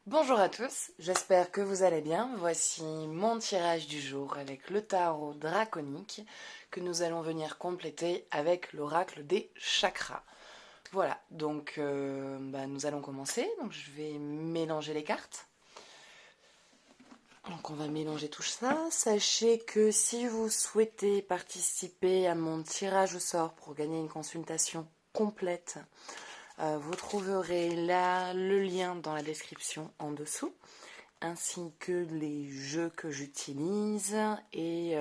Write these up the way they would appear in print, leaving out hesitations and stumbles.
Bonjour à tous, j'espère que vous allez bien. Voici mon tirage du jour avec le tarot draconique que nous allons venir compléter avec l'oracle des chakras. Voilà, donc nous allons commencer. Donc je vais mélanger les cartes. Donc on va mélanger tout ça. Sachez que si vous souhaitez participer à mon tirage au sort pour gagner une consultation complète, vous trouverez là le lien dans la description en dessous, ainsi que les jeux que j'utilise et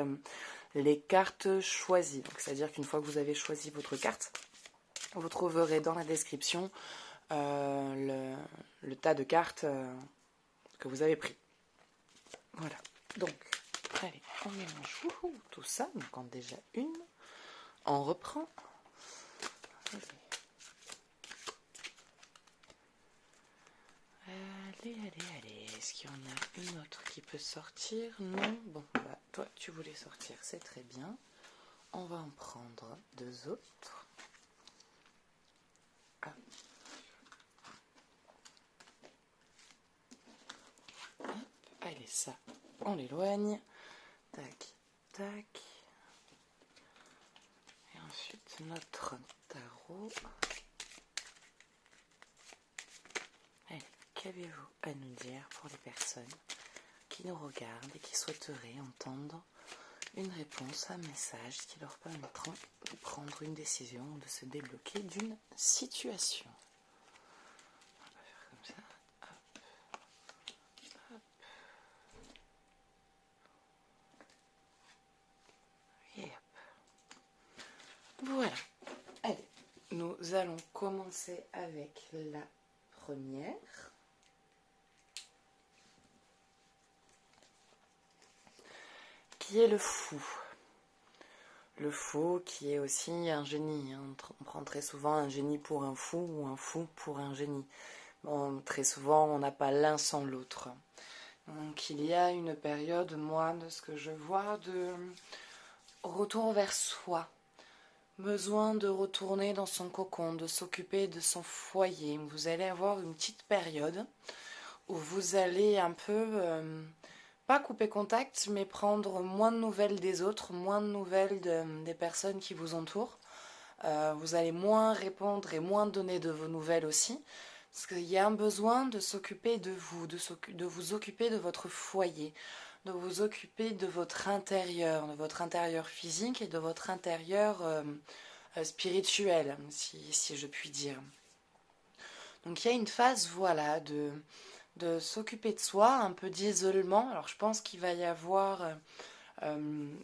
les cartes choisies. C'est-à-dire qu'une fois que vous avez choisi votre carte, vous trouverez dans la description le tas de cartes que vous avez pris. Voilà. Donc, allez, on mélange tout ça. Donc, en déjà une. On reprend. Allez. Est-ce qu'il y en a une autre qui peut sortir? Non. Bon, bah, toi, tu voulais sortir, c'est très bien. On va en prendre deux autres. Ah. Hop, allez, ça, on l'éloigne. Tac, tac. Et ensuite, notre tarot. Allez, qu'avez-vous à nous dire pour les personnes qui nous regardent et qui souhaiteraient entendre une réponse, un message qui leur permettra de prendre une décision ou de se débloquer d'une situation? On va faire comme ça. Hop. Hop. Et hop. Voilà. Allez, nous allons commencer avec la première. Qui est le fou. Le fou qui est aussi un génie. On prend très souvent un génie pour un fou ou un fou pour un génie. Bon, très souvent, on n'a pas l'un sans l'autre. Donc il y a une période, moi, de ce que je vois, de retour vers soi. Besoin de retourner dans son cocon, de s'occuper de son foyer. Vous allez avoir une petite période où vous allez un peu... pas couper contact, mais prendre moins de nouvelles des autres, moins de nouvelles des personnes qui vous entourent. Vous allez moins répondre et moins donner de vos nouvelles aussi, parce qu'il y a un besoin de s'occuper de vous, de vous occuper de votre foyer, de vous occuper de votre intérieur physique et de votre intérieur spirituel, si je puis dire. Donc il y a une phase, voilà, de s'occuper de soi, un peu d'isolement. Alors je pense qu'il va y avoir,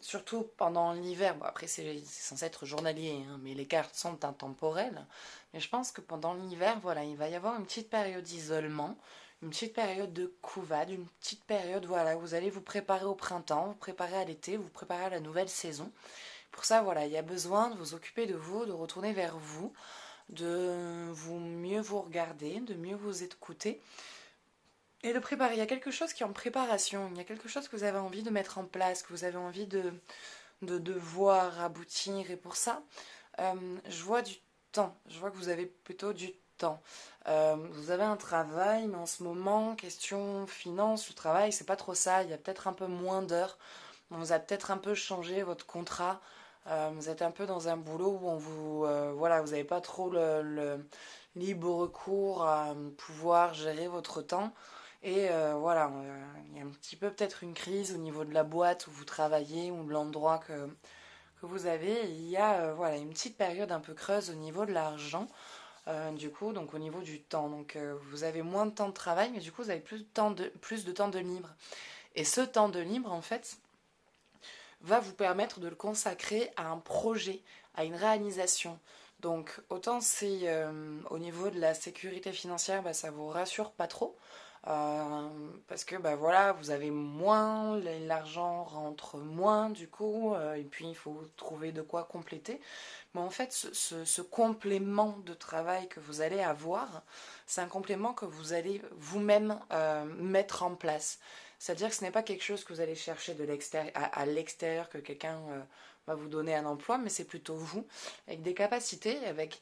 surtout pendant l'hiver, bon, après c'est censé être journalier, hein, mais les cartes sont intemporelles, mais je pense que pendant l'hiver, voilà, il va y avoir une petite période d'isolement, une petite période de couvade, une petite période, voilà, vous allez vous préparer au printemps, vous préparer à l'été, vous préparer à la nouvelle saison. Pour ça, voilà, il y a besoin de vous occuper de vous, de retourner vers vous, de vous mieux vous regarder, de mieux vous écouter et de préparer. Il y a quelque chose qui est en préparation, il y a quelque chose que vous avez envie de mettre en place, que vous avez envie de voir aboutir. Et pour ça, je vois du temps, je vois que vous avez plutôt du temps. Vous avez un travail, mais en ce moment, question finance, le travail, c'est pas trop ça, il y a peut-être un peu moins d'heures. On vous a peut-être un peu changé votre contrat. Vous êtes un peu dans un boulot où on vous, voilà, vous n'avez pas trop le libre recours à pouvoir gérer votre temps. Et voilà, il y a un petit peu peut-être une crise au niveau de la boîte où vous travaillez ou de l'endroit que vous avez. Et il y a voilà, une petite période un peu creuse au niveau de l'argent, du coup, donc au niveau du temps. Donc vous avez moins de temps de travail, mais du coup vous avez plus de temps de libre. Et ce temps de libre, en fait, va vous permettre de le consacrer à un projet, à une réalisation. Donc autant c'est au niveau de la sécurité financière, bah, ça vous rassure pas trop. Parce que bah voilà, vous avez moins, l'argent rentre moins du coup, et puis il faut trouver de quoi compléter. Mais en fait, ce complément de travail que vous allez avoir, c'est un complément que vous allez vous-même mettre en place. C'est-à-dire que ce n'est pas quelque chose que vous allez chercher de l'extérieur, à l'extérieur, que quelqu'un va vous donner un emploi, mais c'est plutôt vous, avec des capacités, avec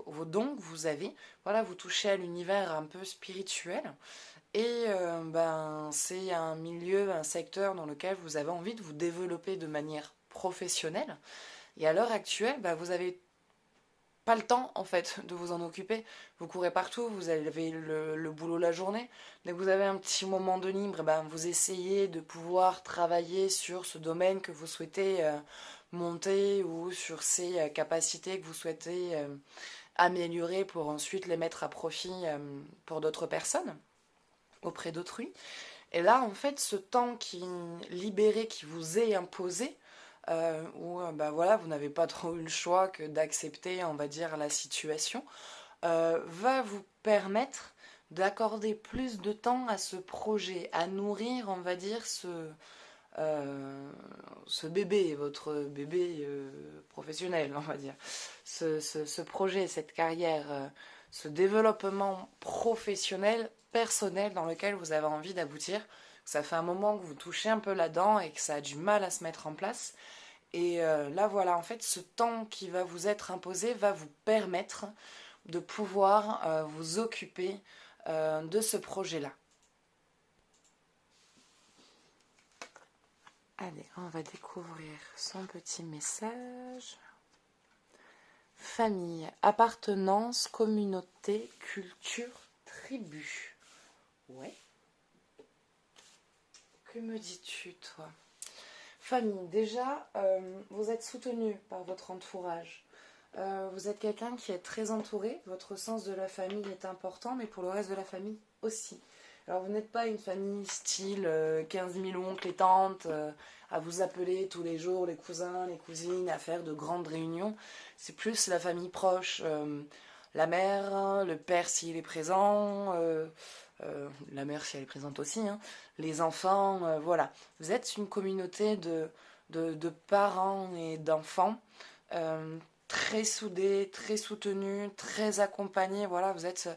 vos dons que vous avez. Voilà, vous touchez à l'univers un peu spirituel. Et c'est un milieu, un secteur dans lequel vous avez envie de vous développer de manière professionnelle. Et à l'heure actuelle, vous avez pas le temps en fait de vous en occuper. Vous courez partout, vous avez le boulot la journée. Dès que vous avez un petit moment de libre, vous essayez de pouvoir travailler sur ce domaine que vous souhaitez monter ou sur ces capacités que vous souhaitez améliorer pour ensuite les mettre à profit pour d'autres personnes, auprès d'autrui. Et là, en fait, ce temps libéré qui vous est imposé, où voilà, vous n'avez pas trop eu le choix que d'accepter, on va dire, la situation, va vous permettre d'accorder plus de temps à ce projet, à nourrir, on va dire, ce bébé, votre bébé professionnel, on va dire, ce projet, cette carrière, ce développement professionnel, personnel dans lequel vous avez envie d'aboutir. Ça fait un moment que vous touchez un peu là-dedans et que ça a du mal à se mettre en place. Et là, voilà, en fait, ce temps qui va vous être imposé va vous permettre de pouvoir vous occuper de ce projet-là. Allez, on va découvrir son petit message. Famille, appartenance, communauté, culture, tribu. Ouais. Que me dis-tu, toi? Famille, déjà, vous êtes soutenu par votre entourage. Vous êtes quelqu'un qui est très entouré. Votre sens de la famille est important, mais pour le reste de la famille aussi. Alors, vous n'êtes pas une famille style 15 000 oncles et tantes à vous appeler tous les jours, les cousins, les cousines, à faire de grandes réunions. C'est plus la famille proche. La mère, le père s'il est présent, la mère si elle est présente aussi, hein, les enfants, voilà. Vous êtes une communauté de parents et d'enfants très soudés, très soutenus, très accompagnés. Voilà, vous êtes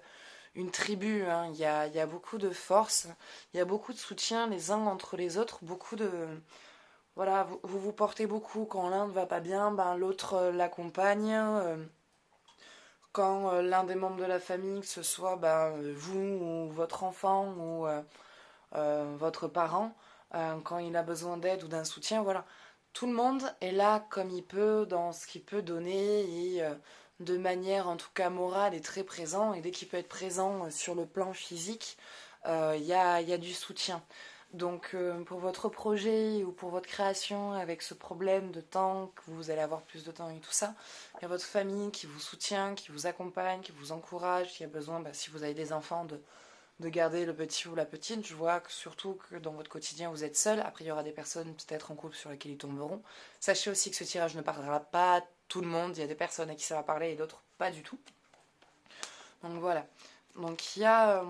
une tribu, hein. Il y a beaucoup de force, il y a beaucoup de soutien les uns entre les autres, beaucoup de... Voilà, vous portez beaucoup. Quand l'un ne va pas bien, l'autre l'accompagne. Quand l'un des membres de la famille, que ce soit vous ou votre enfant ou votre parent, quand il a besoin d'aide ou d'un soutien, voilà. Tout le monde est là comme il peut, dans ce qu'il peut donner, et de manière en tout cas morale est très présent. Et dès qu'il peut être présent sur le plan physique, y a du soutien. Donc pour votre projet ou pour votre création avec ce problème de temps, que vous allez avoir plus de temps et tout ça, il y a votre famille qui vous soutient, qui vous accompagne, qui vous encourage, qui a besoin, si vous avez des enfants, de garder le petit ou la petite. Je vois que surtout que dans votre quotidien vous êtes seul. Après il y aura des personnes peut-être en couple sur lesquelles ils tomberont. Sachez aussi que ce tirage ne parlera pas à tout le monde. Il y a des personnes à qui ça va parler et d'autres pas du tout. Donc voilà. Donc il y a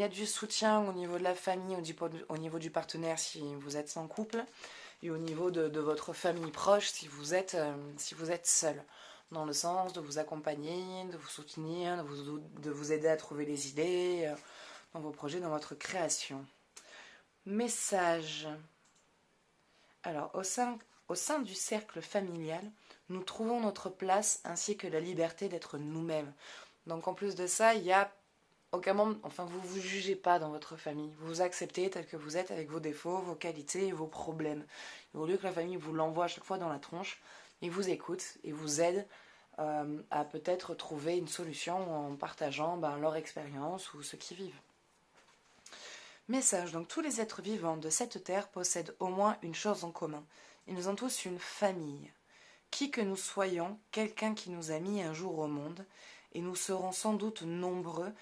du soutien au niveau de la famille, au niveau du partenaire si vous êtes en couple, et au niveau de votre famille proche si vous êtes seul. Dans le sens de vous accompagner, de vous soutenir, de vous aider à trouver les idées dans vos projets, dans votre création. Message. Alors, au sein du cercle familial, nous trouvons notre place ainsi que la liberté d'être nous-mêmes. Donc en plus de ça, il y a aucun moment, enfin vous vous jugez pas dans votre famille, vous vous acceptez tel que vous êtes avec vos défauts, vos qualités et vos problèmes. Et au lieu que la famille vous l'envoie à chaque fois dans la tronche, ils vous écoutent et vous aident à peut-être trouver une solution en partageant leur expérience ou ce qu'ils vivent. Message. Donc tous les êtres vivants de cette terre possèdent au moins une chose en commun. Ils ont tous une famille. Qui que nous soyons, quelqu'un qui nous a mis un jour au monde, et nous serons sans doute nombreux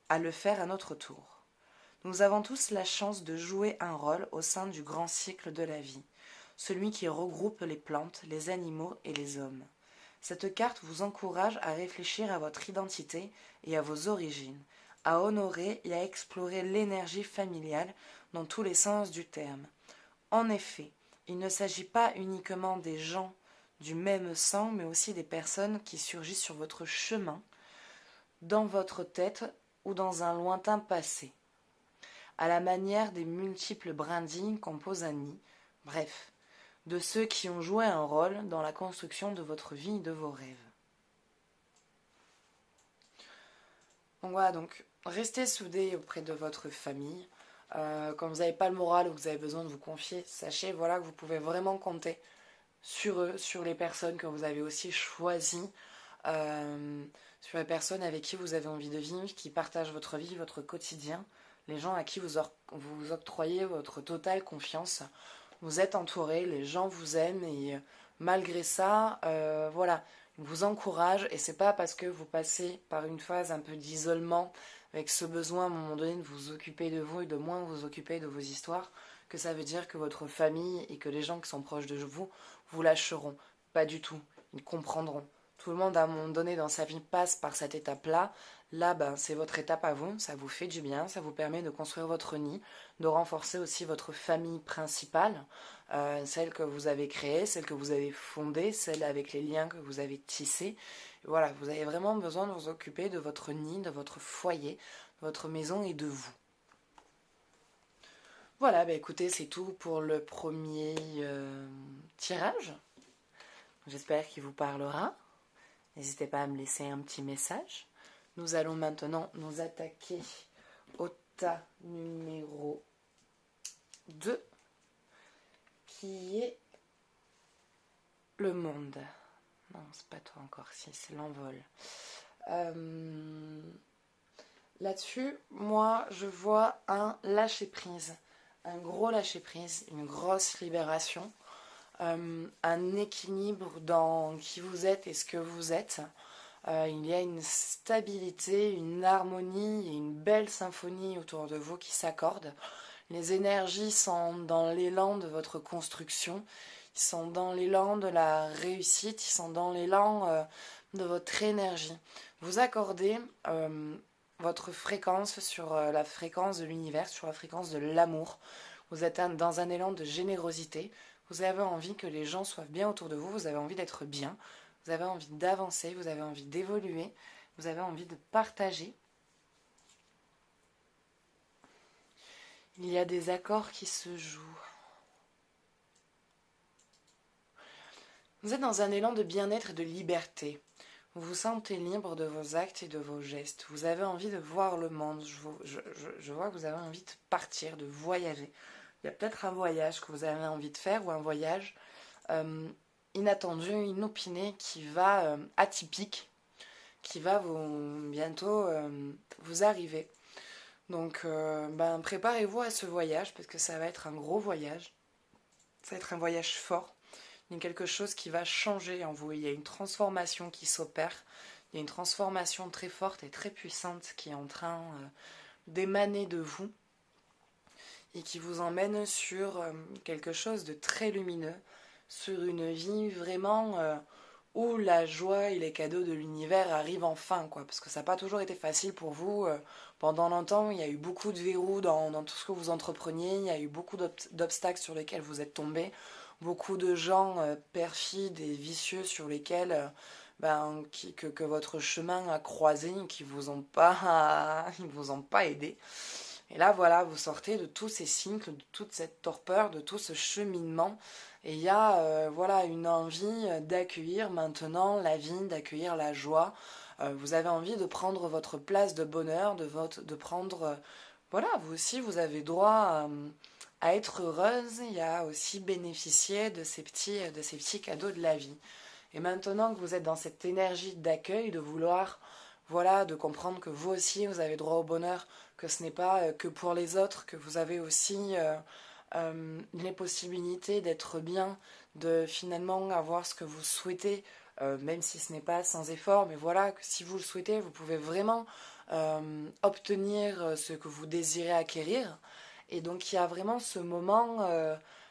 à le faire à notre tour. Nous avons tous la chance de jouer un rôle au sein du grand cycle de la vie, celui qui regroupe les plantes, les animaux et les hommes. Cette carte vous encourage à réfléchir à votre identité et à vos origines, à honorer et à explorer l'énergie familiale dans tous les sens du terme. En effet, il ne s'agit pas uniquement des gens du même sang, mais aussi des personnes qui surgissent sur votre chemin, dans votre tête ou dans un lointain passé. À la manière des multiples brindilles composent un nid. Bref, de ceux qui ont joué un rôle dans la construction de votre vie et de vos rêves. Donc voilà, donc restez soudés auprès de votre famille. Quand vous n'avez pas le moral ou que vous avez besoin de vous confier, sachez voilà, que vous pouvez vraiment compter sur eux, sur les personnes que vous avez aussi choisies, sur les personnes avec qui vous avez envie de vivre, qui partagent votre vie, votre quotidien, les gens à qui vous octroyez votre totale confiance. Vous êtes entouré, les gens vous aiment et malgré ça, voilà, ils vous encouragent et c'est pas parce que vous passez par une phase un peu d'isolement avec ce besoin à un moment donné de vous occuper de vous et de moins vous occuper de vos histoires que ça veut dire que votre famille et que les gens qui sont proches de vous vous lâcheront. Pas du tout, ils comprendront. Tout le monde à un moment donné dans sa vie passe par cette étape-là. Là, ben, c'est votre étape à vous, ça vous fait du bien, ça vous permet de construire votre nid, de renforcer aussi votre famille principale, celle que vous avez créée, celle que vous avez fondée, celle avec les liens que vous avez tissés. Voilà, vous avez vraiment besoin de vous occuper de votre nid, de votre foyer, de votre maison et de vous. Voilà, bah écoutez, c'est tout pour le premier tirage. J'espère qu'il vous parlera. N'hésitez pas à me laisser un petit message. Nous allons maintenant nous attaquer au tas numéro 2, qui est le monde. Non, c'est pas toi encore, si, c'est l'envol. Là-dessus, moi, je vois un lâcher-prise. Un gros lâcher-prise, une grosse libération. Un équilibre dans qui vous êtes et ce que vous êtes. Il y a une stabilité, une harmonie et une belle symphonie autour de vous qui s'accordent. Les énergies sont dans l'élan de votre construction, ils sont dans l'élan de la réussite, ils sont dans l'élan de votre énergie. Vous accordez votre fréquence sur la fréquence de l'univers, sur la fréquence de l'amour. Vous êtes dans un élan de générosité. Vous avez envie que les gens soient bien autour de vous, vous avez envie d'être bien, vous avez envie d'avancer, vous avez envie d'évoluer, vous avez envie de partager. Il y a des accords qui se jouent. Vous êtes dans un élan de bien-être et de liberté. Vous vous sentez libre de vos actes et de vos gestes. Vous avez envie de voir le monde. Je vois que vous avez envie de partir, de voyager. Il y a peut-être un voyage que vous avez envie de faire ou un voyage inattendu, inopiné, qui va atypique, qui va bientôt vous arriver. Donc, préparez-vous à ce voyage parce que ça va être un gros voyage. Ça va être un voyage fort. Il y a quelque chose qui va changer en vous. Il y a une transformation qui s'opère. Il y a une transformation très forte et très puissante qui est en train d'émaner de vous et qui vous emmène sur quelque chose de très lumineux, sur une vie vraiment où la joie et les cadeaux de l'univers arrivent enfin, quoi, parce que ça n'a pas toujours été facile pour vous. Pendant longtemps, il y a eu beaucoup de verrous dans tout ce que vous entrepreniez, il y a eu beaucoup d'obstacles sur lesquels vous êtes tombés, beaucoup de gens perfides et vicieux sur lesquels que votre chemin a croisé, qui vous ont pas, ils vous ont pas aidé. Et là, voilà, vous sortez de tous ces cycles, de toute cette torpeur, de tout ce cheminement. Et il y a voilà, une envie d'accueillir maintenant la vie, d'accueillir la joie. Vous avez envie de prendre votre place de bonheur, de prendre... voilà, vous aussi, vous avez droit à être heureuse et à aussi bénéficier de ces petits cadeaux de la vie. Et maintenant que vous êtes dans cette énergie d'accueil, de vouloir... voilà, de comprendre que vous aussi, vous avez droit au bonheur, que ce n'est pas que pour les autres, que vous avez aussi les possibilités d'être bien, de finalement avoir ce que vous souhaitez, même si ce n'est pas sans effort, mais voilà, que si vous le souhaitez, vous pouvez vraiment obtenir ce que vous désirez acquérir. Et donc il y a vraiment ce moment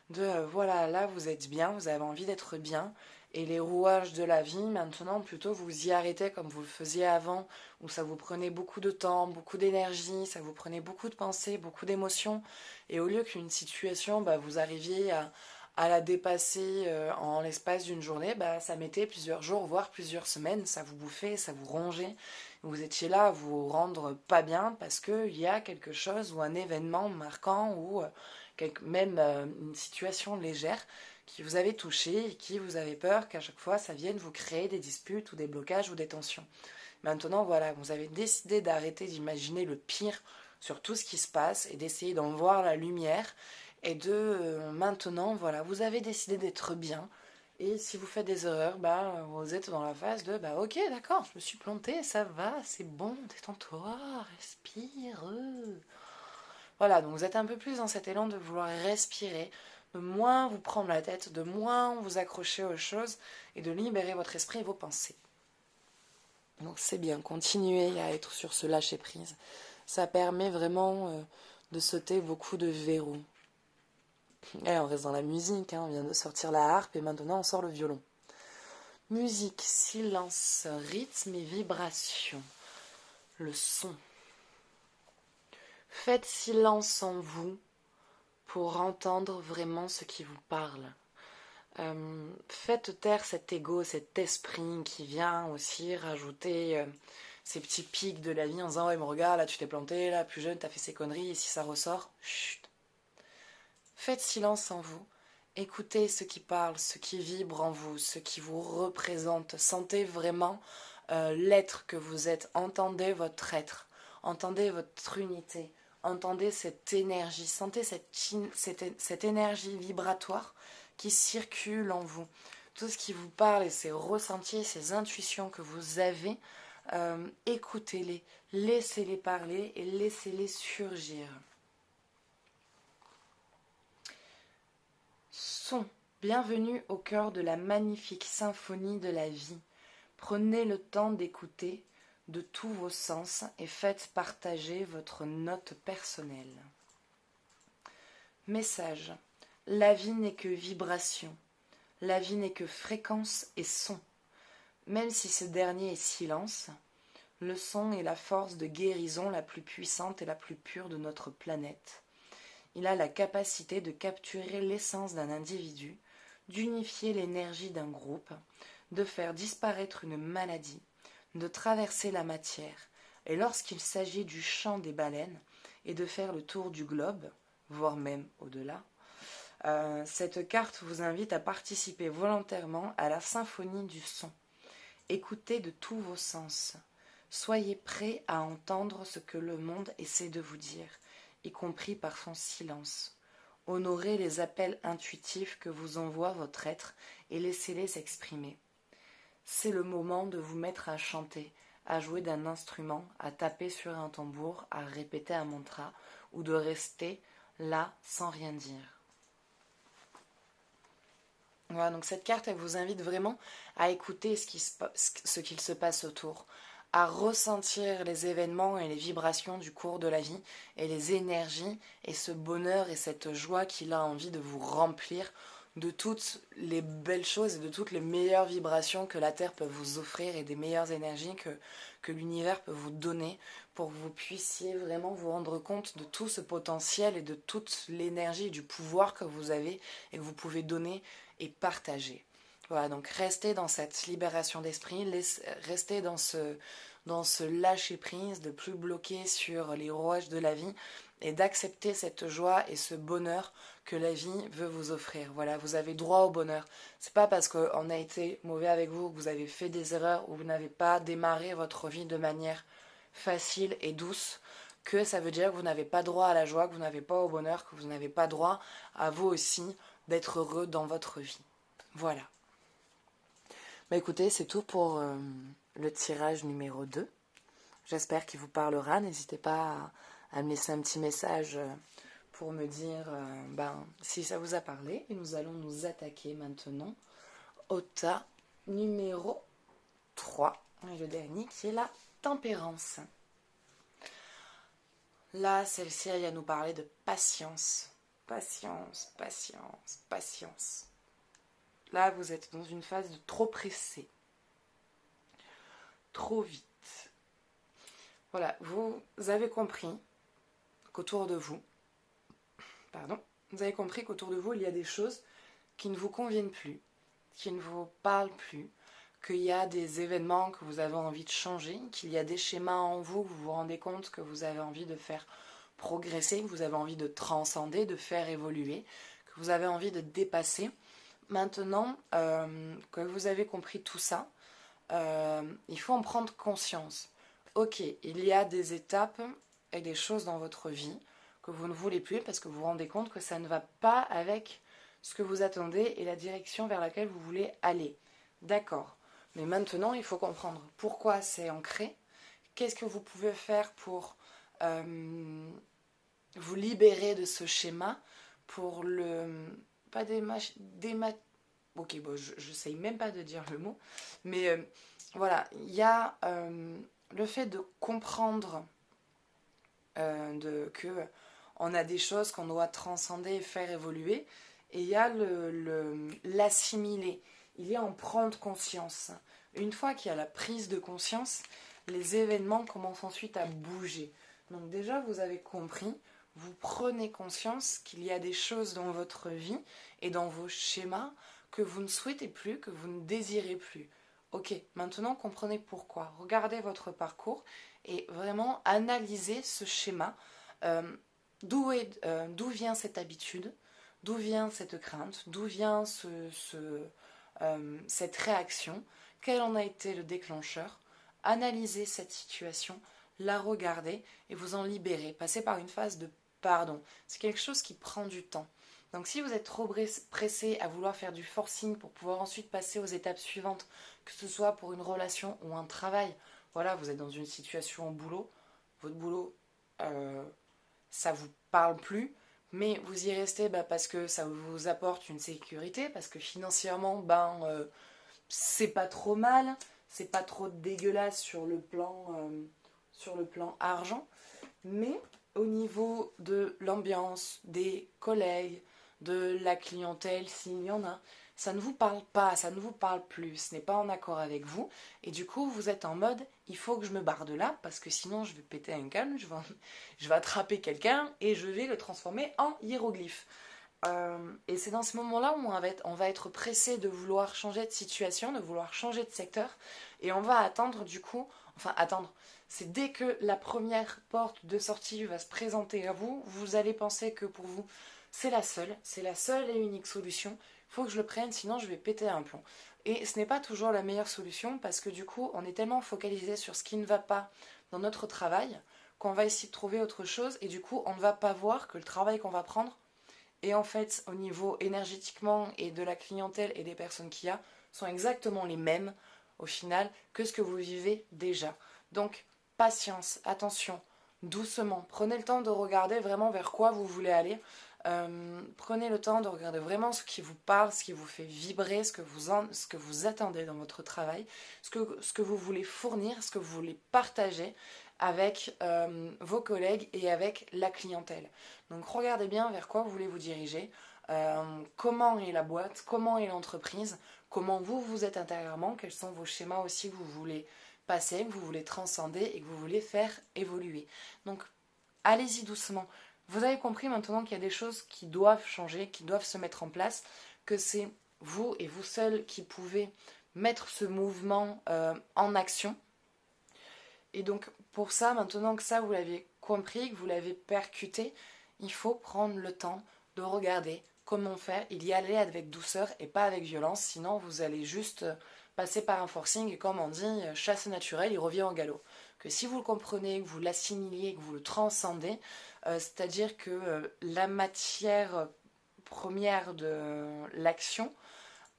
voilà, là vous êtes bien, vous avez envie d'être bien. Et les rouages de la vie, maintenant, plutôt vous y arrêtez comme vous le faisiez avant, où ça vous prenait beaucoup de temps, beaucoup d'énergie, ça vous prenait beaucoup de pensées, beaucoup d'émotions. Et au lieu qu'une situation, vous arriviez à la dépasser en l'espace d'une journée, ça mettait plusieurs jours, voire plusieurs semaines, ça vous bouffait, ça vous rongeait. Vous étiez là à vous rendre pas bien parce qu'il y a quelque chose ou un événement marquant ou même une situation légère qui vous avez touché et qui vous avez peur qu'à chaque fois ça vienne vous créer des disputes ou des blocages ou des tensions. Maintenant, voilà, vous avez décidé d'arrêter d'imaginer le pire sur tout ce qui se passe et d'essayer d'en voir la lumière et maintenant, voilà, vous avez décidé d'être bien. Et si vous faites des erreurs, vous êtes dans la phase de ok, d'accord, je me suis planté, ça va, c'est bon, détends-toi, respire. Voilà, donc vous êtes un peu plus dans cet élan de vouloir respirer, de moins vous prendre la tête, de moins vous accrocher aux choses et de libérer votre esprit et vos pensées. Donc c'est bien, continuez à être sur ce lâcher-prise. Ça permet vraiment de sauter beaucoup de verrous. Et on reste dans la musique, on vient de sortir la harpe et maintenant on sort le violon. Musique, silence, rythme et vibration. Le son. Faites silence en vous pour entendre vraiment ce qui vous parle. Faites taire cet ego, cet esprit qui vient aussi rajouter ces petits pics de la vie en disant ouais mais regarde là tu t'es planté, là plus jeune t'as fait ces conneries et si ça ressort, chut. Faites silence en vous, écoutez ce qui parle, ce qui vibre en vous, ce qui vous représente, sentez vraiment l'être que vous êtes, entendez votre être, entendez votre unité, entendez cette énergie, sentez cette énergie vibratoire qui circule en vous. Tout ce qui vous parle et ces ressentis, ces intuitions que vous avez, écoutez-les, laissez-les parler et laissez-les surgir. Son, bienvenue au cœur de la magnifique symphonie de la vie. Prenez le temps d'écouter de tous vos sens et faites partager votre note personnelle. Message. La vie n'est que vibration. La vie n'est que fréquence et son. Même si ce dernier est silence, le son est la force de guérison la plus puissante et la plus pure de notre planète. Il a la capacité de capturer l'essence d'un individu, d'unifier l'énergie d'un groupe, de faire disparaître une maladie, de traverser la matière, et lorsqu'il s'agit du chant des baleines, et de faire le tour du globe, voire même au-delà, cette carte vous invite à participer volontairement à la symphonie du son. Écoutez de tous vos sens. Soyez prêts à entendre ce que le monde essaie de vous dire, y compris par son silence. Honorez les appels intuitifs que vous envoie votre être et laissez-les s'exprimer. C'est le moment de vous mettre à chanter, à jouer d'un instrument, à taper sur un tambour, à répéter un mantra ou de rester là sans rien dire. Voilà, donc cette carte, elle vous invite vraiment à écouter ce qu'il se passe autour, à ressentir les événements et les vibrations du cours de la vie et les énergies et ce bonheur et cette joie qu'il a envie de vous remplir de toutes les belles choses et de toutes les meilleures vibrations que la Terre peut vous offrir et des meilleures énergies que l'univers peut vous donner pour que vous puissiez vraiment vous rendre compte de tout ce potentiel et de toute l'énergie et du pouvoir que vous avez et que vous pouvez donner et partager. Voilà, donc restez dans cette libération d'esprit, restez dans ce lâcher-prise, de plus bloquer sur les rouages de la vie et d'accepter cette joie et ce bonheur que la vie veut vous offrir. Voilà, vous avez droit au bonheur. C'est pas parce qu'on a été mauvais avec vous, que vous avez fait des erreurs ou vous n'avez pas démarré votre vie de manière facile et douce que ça veut dire que vous n'avez pas droit à la joie, que vous n'avez pas au bonheur, que vous n'avez pas droit à vous aussi d'être heureux dans votre vie. Voilà. Écoutez, c'est tout pour le tirage numéro 2. J'espère qu'il vous parlera. N'hésitez pas à me laisser un petit message pour me dire si ça vous a parlé. Et nous allons nous attaquer maintenant au tas numéro 3. Et le dernier qui est la tempérance. Là, celle-ci, elle vient nous parler de patience. Patience, patience, patience. Là, vous êtes dans une phase de trop pressé. Trop vite. Voilà, vous avez compris qu'autour de vous, il y a des choses qui ne vous conviennent plus, qui ne vous parlent plus, qu'il y a des événements que vous avez envie de changer, qu'il y a des schémas en vous, que vous vous rendez compte que vous avez envie de faire progresser, que vous avez envie de transcender, de faire évoluer, que vous avez envie de dépasser. maintenant que vous avez compris tout ça, il faut en prendre conscience. Ok, il y a des étapes et des choses dans votre vie que vous ne voulez plus parce que vous vous rendez compte que ça ne va pas avec ce que vous attendez et la direction vers laquelle vous voulez aller. D'accord. Mais maintenant, il faut comprendre pourquoi c'est ancré. Qu'est-ce que vous pouvez faire pour vous libérer de ce schéma, pour le... Pas ok, bon, je sais même pas de dire le mot, mais voilà, il y a le fait de comprendre que on a des choses qu'on doit transcender et faire évoluer, et il y a l'assimiler, il y a en prendre conscience. Une fois qu'il y a la prise de conscience, les événements commencent ensuite à bouger. Donc déjà, vous avez compris, vous prenez conscience qu'il y a des choses dans votre vie et dans vos schémas que vous ne souhaitez plus, que vous ne désirez plus. Ok, maintenant comprenez pourquoi. Regardez votre parcours et vraiment analysez ce schéma. D'où vient cette habitude? D'où vient cette crainte? D'où vient cette réaction? Quel en a été le déclencheur? Analysez cette situation, la regardez et vous en libérez. Passez par une phase de pardon. C'est quelque chose qui prend du temps. Donc si vous êtes trop pressé à vouloir faire du forcing pour pouvoir ensuite passer aux étapes suivantes, que ce soit pour une relation ou un travail, voilà, vous êtes dans une situation au boulot, votre boulot, ça vous parle plus, mais vous y restez parce que ça vous apporte une sécurité, parce que financièrement, c'est pas trop mal, c'est pas trop dégueulasse sur le plan argent, mais au niveau de l'ambiance, des collègues, de la clientèle, s'il y en a, ça ne vous parle pas, ça ne vous parle plus, ce n'est pas en accord avec vous, et du coup vous êtes en mode, il faut que je me barre de là, parce que sinon je vais péter un câble, je vais attraper quelqu'un et je vais le transformer en hiéroglyphe. Et c'est dans ce moment-là où on va être pressé de vouloir changer de situation, de vouloir changer de secteur, et on va attendre du coup, enfin attendre, c'est dès que la première porte de sortie va se présenter à vous, vous allez penser que pour vous, c'est la seule et unique solution, il faut que je le prenne, sinon je vais péter un plomb. Et ce n'est pas toujours la meilleure solution, parce que du coup, on est tellement focalisé sur ce qui ne va pas dans notre travail, qu'on va essayer de trouver autre chose, et du coup, on ne va pas voir que le travail qu'on va prendre, et en fait, au niveau énergétiquement et de la clientèle et des personnes qu'il y a, sont exactement les mêmes au final que ce que vous vivez déjà. Donc, patience, attention, doucement. Prenez le temps de regarder vraiment vers quoi vous voulez aller. Prenez le temps de regarder vraiment ce qui vous parle, ce qui vous fait vibrer, ce que vous attendez dans votre travail, ce que vous voulez fournir, ce que vous voulez partager avec vos collègues et avec la clientèle. Donc regardez bien vers quoi vous voulez vous diriger, comment est la boîte, comment est l'entreprise, comment vous êtes intérieurement, quels sont vos schémas aussi que vous voulez passer, que vous voulez transcender et que vous voulez faire évoluer. Donc allez-y doucement. Vous avez compris maintenant qu'il y a des choses qui doivent changer, qui doivent se mettre en place, que c'est vous et vous seul qui pouvez mettre ce mouvement en action. Et donc pour ça, maintenant que ça vous l'avez compris, que vous l'avez percuté, il faut prendre le temps de regarder comment faire, il y aller avec douceur et pas avec violence, sinon vous allez juste passer par un forcing et comme on dit, chasse naturelle, il revient au galop. Que si vous le comprenez, que vous l'assimiliez, que vous le transcendez, c'est-à-dire que la matière première de l'action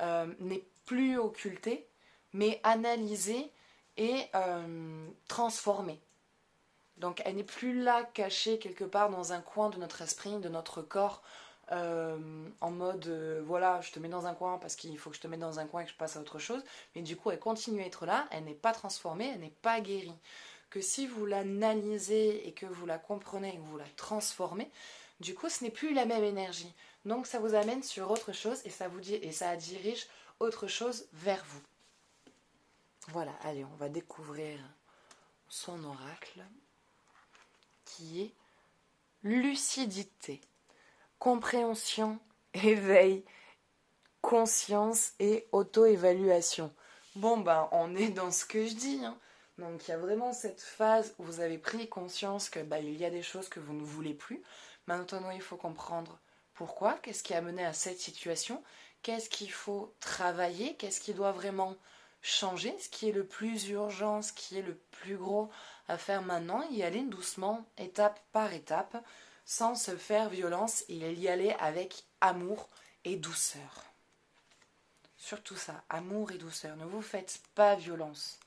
n'est plus occultée, mais analysée et transformée. Donc elle n'est plus là, cachée quelque part dans un coin de notre esprit, de notre corps, en mode voilà, je te mets dans un coin parce qu'il faut que je te mette dans un coin et que je passe à autre chose. Mais du coup, elle continue à être là, elle n'est pas transformée, elle n'est pas guérie. Que si vous l'analysez et que vous la comprenez et que vous la transformez, du coup, ce n'est plus la même énergie. Donc ça vous amène sur autre chose et ça dirige autre chose vers vous. Voilà, allez, on va découvrir son oracle qui est lucidité, compréhension, éveil, conscience et auto-évaluation. Bon, on est dans ce que je dis. Hein. Donc, il y a vraiment cette phase où vous avez pris conscience que il y a des choses que vous ne voulez plus. Maintenant, il faut comprendre pourquoi, qu'est-ce qui a mené à cette situation, qu'est-ce qu'il faut travailler, qu'est-ce qui doit vraiment changer, ce qui est le plus urgent, ce qui est le plus gros à faire maintenant, y aller doucement, étape par étape, sans se faire violence et y aller avec amour et douceur. Surtout ça, amour et douceur. Ne vous faites pas violence.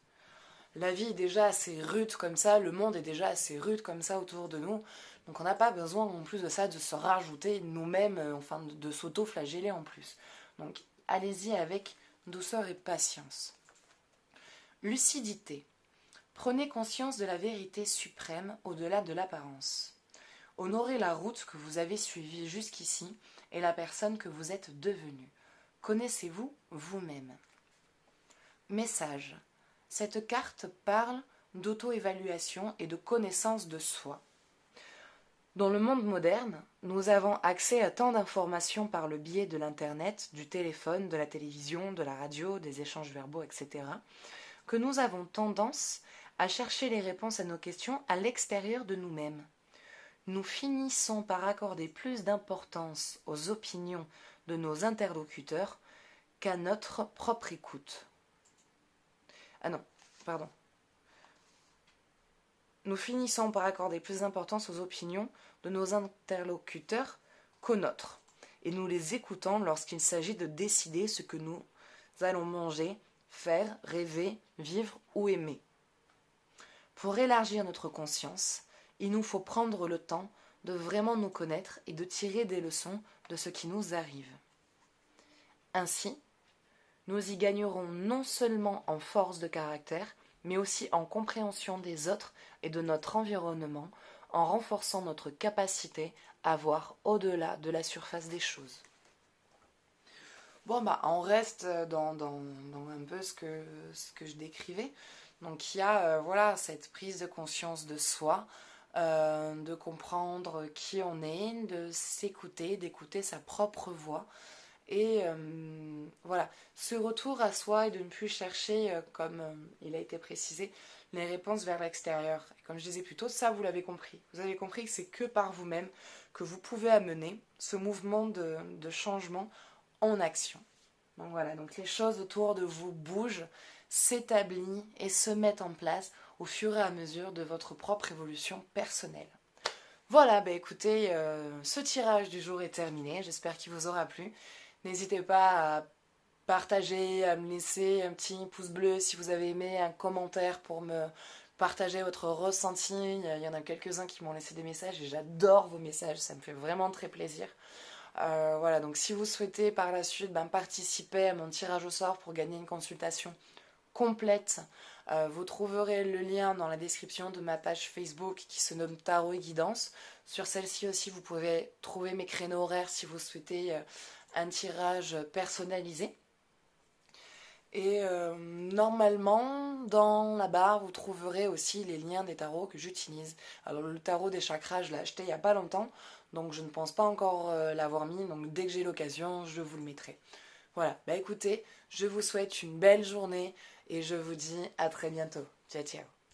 La vie est déjà assez rude comme ça, le monde est déjà assez rude comme ça autour de nous. Donc on n'a pas besoin en plus de ça de se rajouter nous-mêmes, enfin de s'auto-flageller en plus. Donc allez-y avec douceur et patience. Lucidité. Prenez conscience de la vérité suprême au-delà de l'apparence. Honorez la route que vous avez suivie jusqu'ici et la personne que vous êtes devenue. Connaissez-vous vous-même. Message. Cette carte parle d'auto-évaluation et de connaissance de soi. Dans le monde moderne, nous avons accès à tant d'informations par le biais de l'Internet, du téléphone, de la télévision, de la radio, des échanges verbaux, etc., que nous avons tendance à chercher les réponses à nos questions à l'extérieur de nous-mêmes. Nous finissons par accorder plus d'importance aux opinions de nos interlocuteurs qu'à notre propre écoute. Ah non, pardon. Nous finissons par accorder plus d'importance aux opinions de nos interlocuteurs qu'aux nôtres, et nous les écoutons lorsqu'il s'agit de décider ce que nous allons manger, faire, rêver, vivre ou aimer. Pour élargir notre conscience, il nous faut prendre le temps de vraiment nous connaître et de tirer des leçons de ce qui nous arrive. Ainsi, nous y gagnerons non seulement en force de caractère, mais aussi en compréhension des autres et de notre environnement, en renforçant notre capacité à voir au-delà de la surface des choses. Bon, on reste dans un peu ce que je décrivais. Donc il y a voilà, cette prise de conscience de soi, de comprendre qui on est, de s'écouter, d'écouter sa propre voix. Et voilà, ce retour à soi et de ne plus chercher, comme il a été précisé, les réponses vers l'extérieur. Et comme je disais plus tôt, ça vous l'avez compris. Vous avez compris que c'est que par vous-même que vous pouvez amener ce mouvement de changement en action. Donc voilà, donc les choses autour de vous bougent, s'établissent et se mettent en place au fur et à mesure de votre propre évolution personnelle. Voilà, écoutez, ce tirage du jour est terminé, j'espère qu'il vous aura plu. N'hésitez pas à partager, à me laisser un petit pouce bleu si vous avez aimé, un commentaire pour me partager votre ressenti. Il y en a quelques-uns qui m'ont laissé des messages et j'adore vos messages, ça me fait vraiment très plaisir. Voilà, donc si vous souhaitez par la suite participer à mon tirage au sort pour gagner une consultation complète, vous trouverez le lien dans la description de ma page Facebook qui se nomme Tarot et Guidance. Sur celle-ci aussi, vous pouvez trouver mes créneaux horaires si vous souhaitez un tirage personnalisé. Et normalement, dans la barre, vous trouverez aussi les liens des tarots que j'utilise. Alors le tarot des chakras, je l'ai acheté il n'y a pas longtemps, donc je ne pense pas encore l'avoir mis, donc dès que j'ai l'occasion, je vous le mettrai. Voilà, écoutez, je vous souhaite une belle journée et je vous dis à très bientôt. Ciao, ciao.